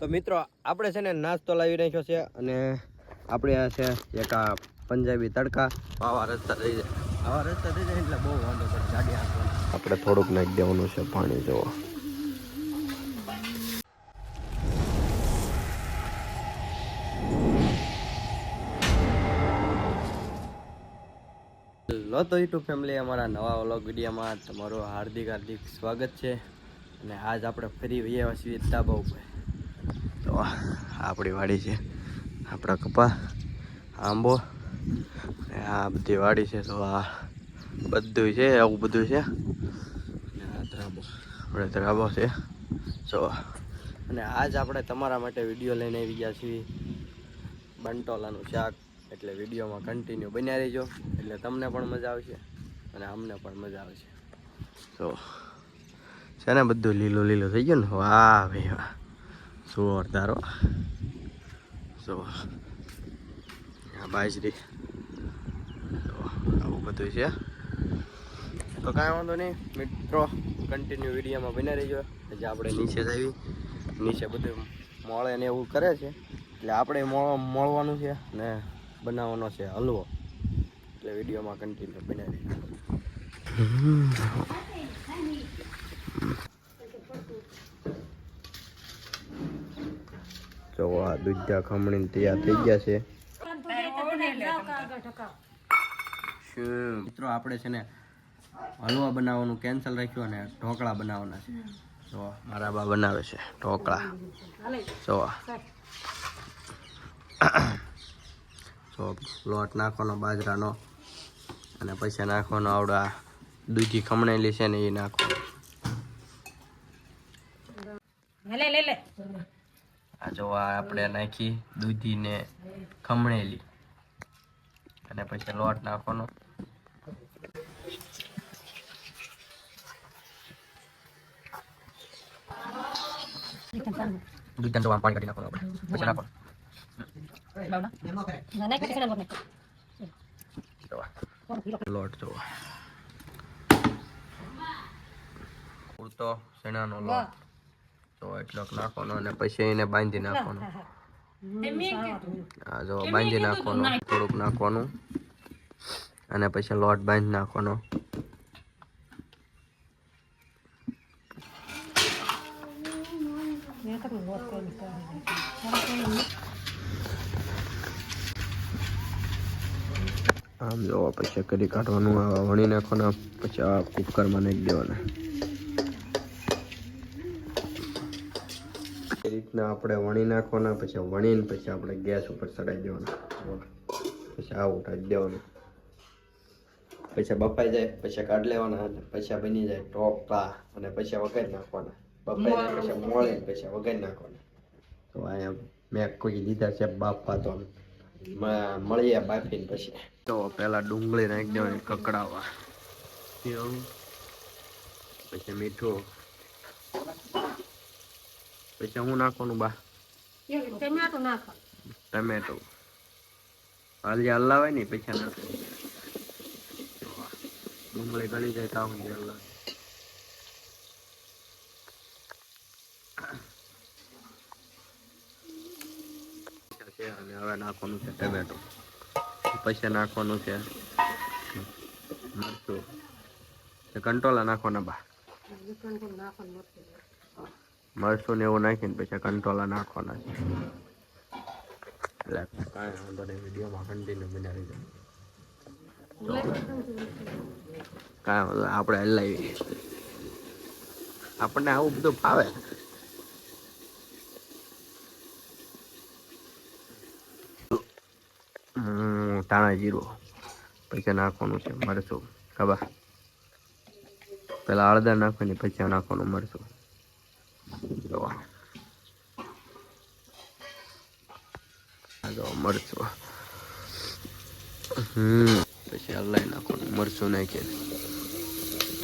તો મિત્રો આપણે છે ને નાસ્તો લાવી નાખ્યો છે અને આપણે આ છે એક આ પંજાબી તડકા આવા રસ્તા થઈ જાય એટલે બહુ વાંધો પડે ગાડી હાંકવાનો. આપણે થોડુંક નાખી દેવાનું છે પાણી જોવો. લો તો યુટ્યુબ ફેમિલી અમારા નવા વ્લોગ વિડીયોમાં તમારું હાર્દિક સ્વાગત છે. અને આજ આપણે ફરી વયા છીએ ધાબા ઉપર. તો આપણી વાડી છે, આપણા કપા, આંબો અને આ બધી વાડી છે. તો આ બધું છે, આવું બધું છે. અને આ ધાબો આપણે ધાબો છે. જો અને આજ આપણે તમારા માટે વિડીયો લઈને આવી ગયા છીએ બંટોલાનું શાક. એટલે વિડીયોમાં કન્ટિન્યુ બન્યા રહીજો એટલે તમને પણ મજા આવશે અને અમને પણ મજા આવશે. તો છે ને બધું લીલું લીલું થઈ ગયું ને. વાહ ભાઈ વાહ, જોરદાર. જો આ બાજરી, આવું બધું છે. તો કાંઈ વાંધો નહીં મિત્રો, કન્ટિન્યુ વિડીયોમાં બન્યા રહીજો. જે આપણે નીચે જ આવી, નીચે બધું મળે ને એવું કરે છે એટલે આપણે મળવાનું છે ને બનાવવાનો છે હલવો. એટલે વિડીયોમાં કન્ટિન્યુ બન્યા રહીજો. જો આ દૂધિયા ખમણીને તૈયાર થઈ ગયા છે. મિત્રો આપણે છે ને હલવા બનાવવાનું કેન્સલ રાખ્યું અને ઢોકળા બનાવવાના છે. જો મારા બા બનાવે છે ઢોકળા. જો જો લોટ નાખવાનો બાજરાનો અને પછી નાખવાનો આવડા દૂધી ખમણેલી છે ને એ નાખવાનું. આ જો આપણે નાખી દૂધી ને ખમણેલી અને પછી લોટ નાખવાનો. દૂધ તો પાણી કાઢી નાખવાનું પછી નાખવાનું. લોટ જો પૂરતો ચણાનો લોટ તો એટલો નાખવાનો અને પછી એને બાંધી નાખવાનો. હા જો બાંધી નાખવાનું, થોડુંક નાખવાનું અને પછી લોટ બાંધી નાખવાનો. આમ જોવા પછી કરી કાઢવાનું, આવા વણી નાખવાના, પછી આ કુકરમાં નાખી દેવાના. એ રીતના આપણે વણી નાખવાના, પછી વણીને પછી આપણે ગેસ ઉપર ચડાવી દેવાના. પછી આ ઉઠાવી દેવાનું, પછી બફાઈ જાય પછી કાઢી લેવાના અને પછી બની જાય ઢોકળા અને પછી વઘારી નાખવાના. બફાઈ જાય પછી મોળીને પછી વઘારી નાખવાના. તો અહીંયા મેં કોઈ લીધા છે બાફા, તો મળીએ બાફીને પછી. તો પહેલા ડુંગળી નાખી દેવાની કકડાવા, પછી મીઠું, પછી હું નાખવાનું બા ટમેટો હાલી હલાવાય ને પછી નાખવાનું. ડુંગળી ગળી જાય તાવ હલાવે. અને હવે નાખવાનું છે ટમેટો, પછી નાખવાનું છે મરચું, કંટોલા નાખવાના બા. મરચું ને એવું નાખીને પછી કંટોલા નાખવાના છે. એટલે કાંઈ વાંધો નહીં, વિડીયોમાં કન્ટિન્યુ બનાવી દો. કાંઈ વાંધો આપણે હલાવી, આપણને આવું બધું ભાવે. ધાણા જીરું, પછી નાખવાનું છે મરચું ખબર, પેલા હળદર નાખવાની પછી નાખવાનું મરચું. જો મરચું, પછી હલાવી નાખવાનું, મરચું નાખીને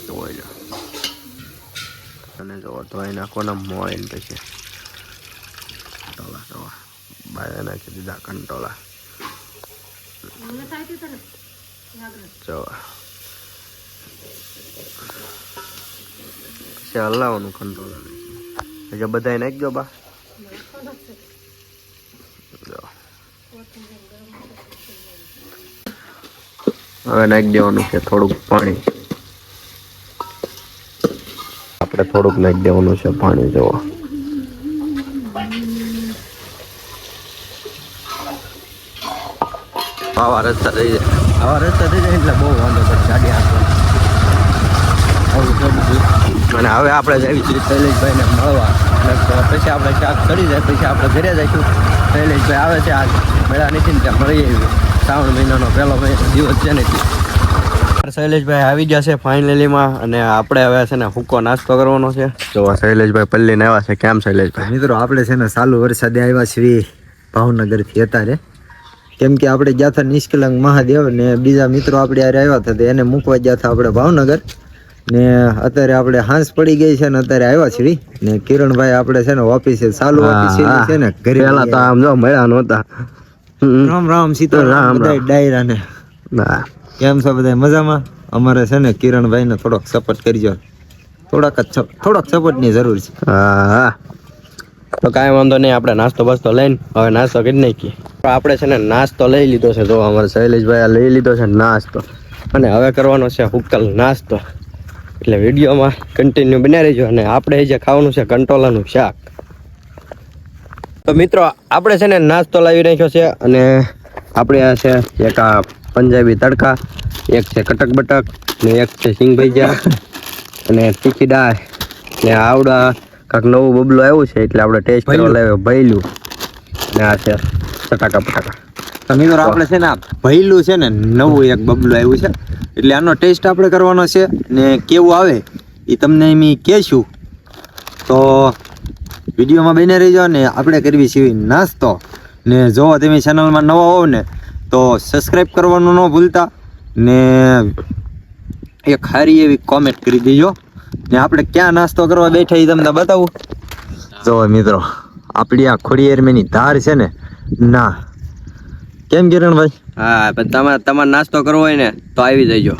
ધોઈ લો અને જો ધોઈ નાખવાના મોળીને પછી કંટોલા બાય નાખી દીધા કંટોલા. જો પછી હલાવવાનું કંટોલા પછી બધા નાખી દો બા. હવે નાખી દેવાનું છે થોડુંક પાણી. આપણે થોડુંક નાખી દેવાનું છે પાણી. જોવો આવા રસ્તા થઈ જાય એટલે બહુ વાંધો પડે ગાડી હાંકવાની. અને હવે આપણે જઈએ છીએ શૈલેષભાઈને મળવા. અને પછી આપણે શાક ચડી જાય પછી આપણે ઘરે જઈશું. શૈલેષભાઈ આવે છે આજ મેળા નથી ને ત્યાં મળી આવી. શ્રાવણ મહિનાનો પહેલો દિવસ છે ને શૈલેષભાઈ આવી ગયા છે ફાઇનલીમાં. અને આપણે હવે છે ને સૂકો નાસ્તો કરવાનો છે. તો શૈલેષભાઈ પલ્લીને આવ્યા છે. કેમ શૈલેષભાઈ? મિત્રો આપણે છે ને ચાલુ વરસાદે આવ્યા છીએ ભાવનગરથી અત્યારે. કેમ કે આપણે ગયા હતા નિષ્કલંક મહાદેવ ને બીજા મિત્રો આપણે યારે આવ્યા હતા એને મૂકવા ગયા હતા આપણે ભાવનગર. ને અત્યારે આપણે હાંસ પડી ગઈ છે ને અત્યારે આવ્યા છીએ. ને કિરણભાઈ આપણે છે ને ઓફિસે ચાલુ ઓફિસ છે ને ઘરે. પેલા તો આમ જો મળ્યા નહોતા. રામ રામ સીતારામ બધા ડાયરા ને. કેમ છો બધા મજામાં? અમારે છે ને કિરણભાઈ ને થોડોક સપોર્ટ કરજો. થોડોક સપોર્ટ ની જરૂર છે. હા તો કાંઈ વાંધો નહીં. આપણે નાસ્તો બસ્તો લઈને હવે નાસ્તો કરી નાખીએ. આપણે છે ને નાસ્તો લઈ લીધો છે. જો અમારે શૈલેષભાઈ લઈ લીધો છે નાસ્તો. અને હવે કરવાનો છે હુક્કલ નાસ્તો. એટલે વિડીયોમાં કન્ટિન્યુ બન્યા રહેજો. અને આપણે જે ખાવાનું છે કંટોલાનું શાક. તો મિત્રો આપણે છે ને નાસ્તો લાવી નાખ્યો છે. અને આપણે આ છે એક આ પંજાબી તડકા, એક છે કટક બટક, ને એક છે સિંગ ભજીયા, અને તીખી દાળ, ને આવડા કાંક નવું બબલું આવ્યું છે એટલે આપણે ટેસ્ટ કરવા લાવ્યો ભૈલું. ને આ છે ચટાકા પટાકા. તો મિત્રો આપણે છે ને ભૈલું છે ને નવું એક બબલું આવ્યું છે એટલે આનો ટેસ્ટ આપણે કરવાનો છે. ને કેવું આવે એ તમને એમ કહેશું. તો વિડીયોમાં બને રહીજો. ને આપણે કરવી છે નાસ્તો. ને જો તમે ચેનલમાં નવા હોવ ને તો સબસ્ક્રાઈબ કરવાનું ન ભૂલતા. ને એક સારી એવી કોમેન્ટ કરી દેજો. ને આપણે ક્યાં નાસ્તો કરવા બેઠા એ તમને બતાવું. જો મિત્રો આપણી આ ખોડિયારમાંની ધાર છે ને ના. કેમ કિરણભાઈ? હા પણ તમારે નાસ્તો કરવો હોય ને તો આવી જજો.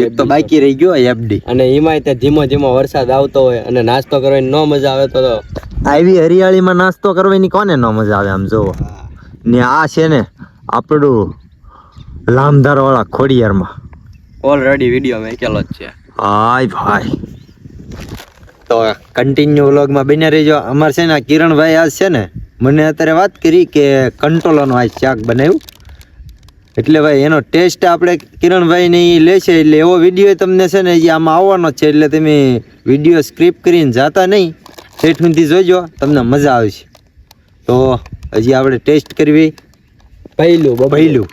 એક તો બાકી રહી ગયો એફડી. અને એમાંય તે ધીમો ધીમો વરસાદ આવતો હોય અને નાસ્તો કરવાની ન મજા આવે તો આવી હરિયાળીમાં નાસ્તો કરવાની કોને ન મજા આવે આમ જોવો. ને આ છે ને આપણું લામધાર વાળા ખોડિયારમાં ઓલરેડી વિડીયો મેકેલો જ છે. હાય ભાઈ તો કન્ટિન્યુ વ્લોગમાં બન્યા રહેજો. અમારે છે ને આ કિરણભાઈ આજ છે ને મને અત્યારે વાત કરી કે કંટોલાનું આ શાક બનાવ્યું. એટલે ભાઈ એનો ટેસ્ટ આપણે કિરણભાઈને એ લેશે એટલે એવો વિડીયો તમને છે ને આમાં આવવાનો જ છે. એટલે તમે વિડીયો સ્ક્રિપ્ટ કરીને જાતા નહીં, ઠેઠ સુધી જોઈજો, તમને મજા આવશે. તો હજી આપણે ટેસ્ટ કરવી પહેલું.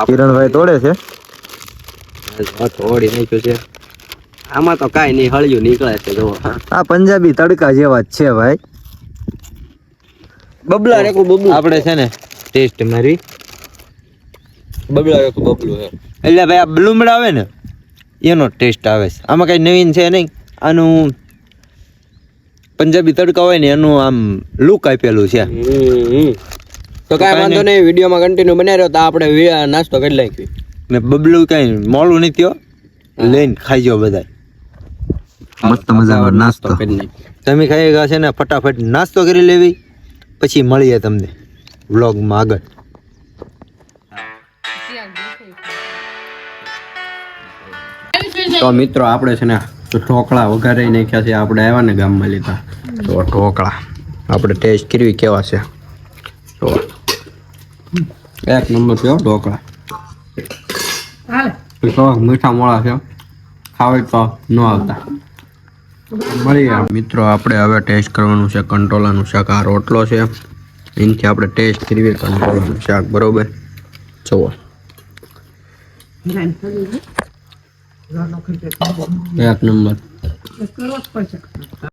કિરણભાઈ તોડે છે. તોડી નાખ્યું છે. આમાં તો કાંઈ નહીં, હળિયું નીકળે છે. જો આ પંજાબી તડકા જેવા જ છે ભાઈ. બબલા રેકું બબલું આપણે છે ને ટેસ્ટ મારી બબલા રેકું બબલું હે. એટલે ભાઈ આ બ્લુમડા આવે ને એનો ટેસ્ટ આવે છે. આમાં કઈ નવીન છે નહીં. આનું પંજાબી તડકા હોય ને એનું આમ લુક આપેલું છે. તો કાંઈ વાંધો નહીં, વિડીયોમાં કન્ટિન્યુ બનાવી રહ્યો તો આપણે નાસ્તો કરી નાખી. ને બબલું કઈ મોડું નથી થયો, લઈને ખાઈજો બધા. મસ્ત મજાનો નાસ્તો કરી નાખી. તમે ખાઈ ગયા છે ને ફટાફટ નાસ્તો કરી લેવી. પછી મળીએ તમને વ્લોગમાં આગળ. તો મિત્રો આપણે છે ને ઢોકળા વઘારી નાખ્યા છે. આપણે આવ્યા ને ગામમાં લીધા તો ઢોકળા આપણે ટેસ્ટ કરવી કેવા છે. તો એક નંબર છે ઢોકળા. મીઠા મોળા છે, ખાવે તો ન આવતા. મળીએ મિત્રો. આપણે હવે ટેસ્ટ કરવાનું છે કંટોલાનું શાક. આ રોટલો છે એનાથી આપણે ટેસ્ટ કરવી કંટોલાનું શાક. બરોબર જુઓ એક નંબર.